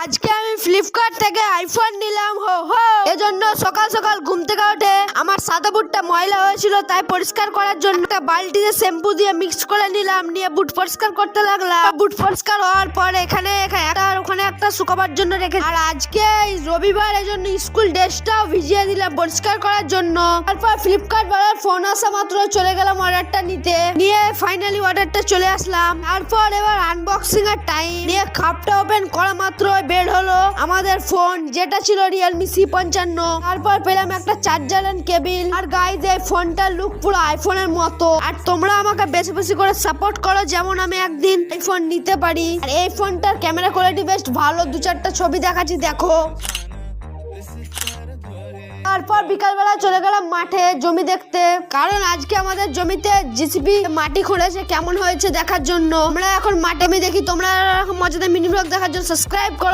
আজকে আমি ফ্লিপকার্ট থেকে আইফোন নিলাম এজন্য সকাল সকাল ঘুম থেকে উঠে আমার সাদা বুটটা ময়লা হয়েছিল, তাই পরিষ্কার করার জন্য একটা বালতিতে শ্যাম্পু দিয়ে মিক্স করে নিলাম, নিয়ে বুট পরিষ্কার করতে লাগলাম। বুট পরিষ্কার হওয়ার পর এখানে ওখানে একটা শুকাবার জন্য রেখে, আর আজকে রবিবার এজন্য স্কুল ড্রেসটাও ভিজিয়ে দিলাম পরিষ্কার করার জন্য। তারপর ফ্লিপকার্ট বালার ফোন আসা মাত্র চলে গেলাম অর্ডারটা নিতে, নিয়ে ফাইনালি অর্ডারটা চলে আসলাম। তারপর এবার আনবক্সিং এর টাইম, নিয়ে কাপটা ওপেন করা মাত্র বের হলো আমাদের ফোন, যেটা ছিল রিয়েলমি C55। তারপর পেলাম একটা চার্জার এন্ড কেবিল। আর গাইজ এই ফোনটার লুক পুরো আইফোনের মতো, আর তোমরা আমাকে বেশি বেশি করে সাপোর্ট করো যেমন আমি একদিন এই ফোন নিতে পারি। আর এই ফোনটার ক্যামেরা কোয়ালিটি বেশ ভালো, 2-4টা ছবি দেখাচ্ছি দেখো। তারপর বিকালবেলা চলে গেলাম মাঠে জমি দেখতে, কারণ আজকে আমাদের জমিতে জিসিবি মাটি খুঁড়েছে, কেমন হয়েছে দেখার জন্য। আমরা এখন মাঠে দেখি, তোমরা মজাদার মিনি ব্লগ দেখার জন্য সাবস্ক্রাইব করো।